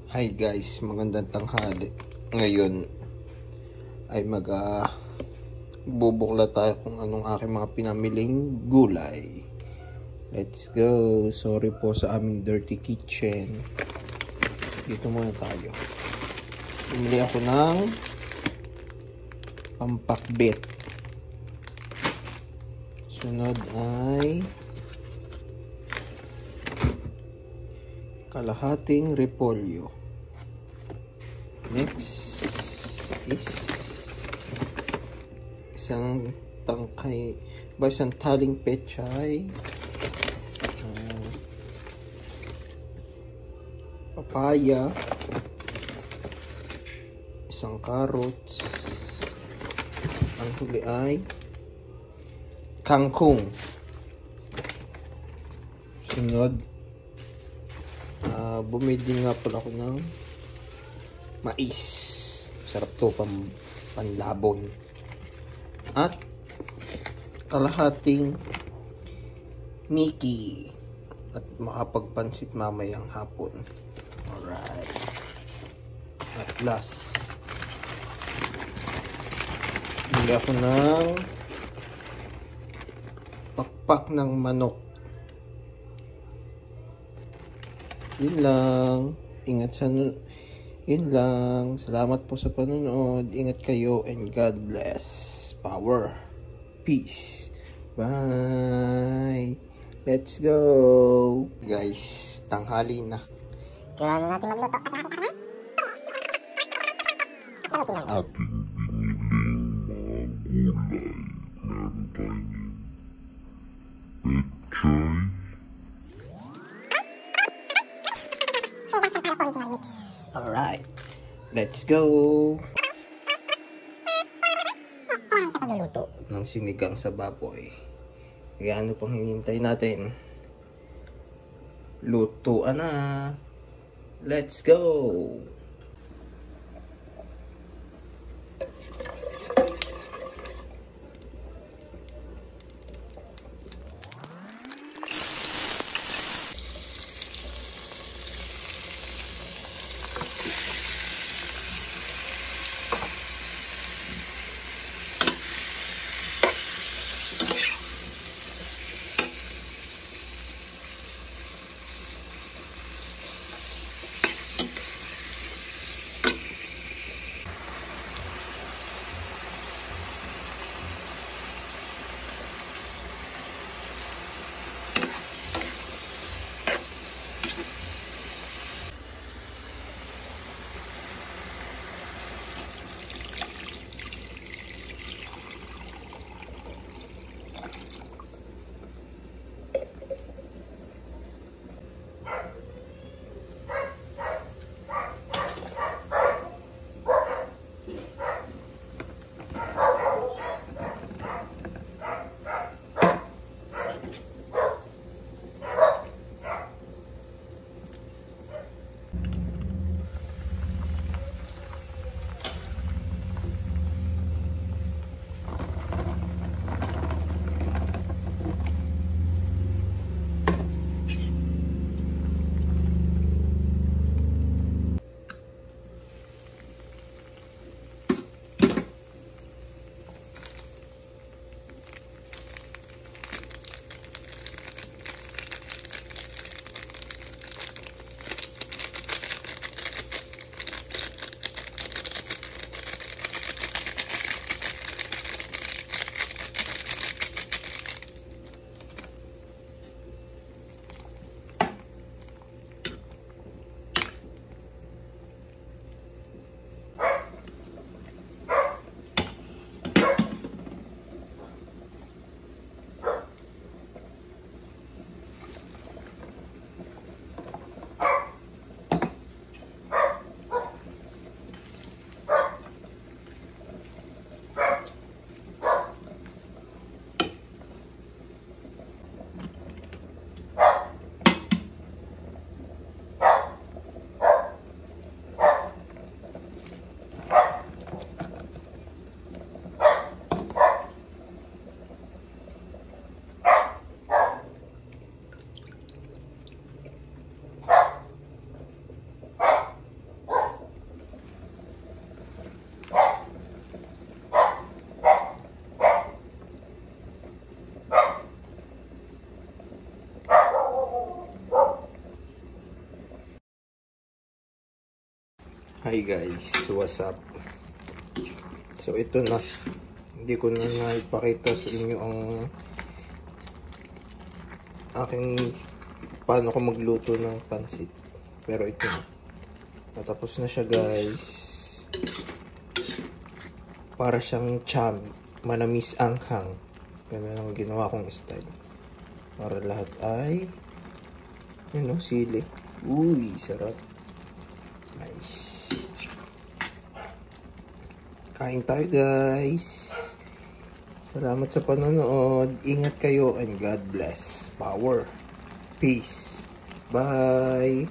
Hi guys, magandang tanghali. Ngayon ay bubukla tayo kung anong aking mga pinamiling gulay. Let's go. Sorry po sa aming dirty kitchen. Dito muna tayo. Bumili ako ng pampakbet. Sunod ay kalahating repolyo. Next is isang taling pechay, papaya, isang carrots, ang huli ay kangkong. Sunod, bumili nga pala ako ng mais. Sarap to, panlabon. At kalahating Mickey. At makapagpansit mamayang hapon. Alright. At last, bili ako ng pakpak ng manok. Yun lang. Yun lang. Salamat po sa panonood. Ingat kayo and God bless. Power. Peace. Bye. Let's go. Guys, tanghali na. Kailangan natin magluto. Ating biniling mga gulay. Meron tayong pechay, Alright. Let's go. Sa pagluluto Ng sinigang sa baboy. Kaya ano pang hinihintay natin? Lutuan na. Let's go. Hi guys, what's up? So ito na, hindi ko na ipakita sa inyo ang aking paano ko magluto ng pansit. Pero ito na, natapos na siya guys. Para siyang cham, manamis anghang. Ganun ang ginawa kong style. Para lahat ay sili. Uy, sarap. Nice. Kain tayo guys. Salamat sa panonood. Ingat kayo and God bless. Power. Peace. Bye.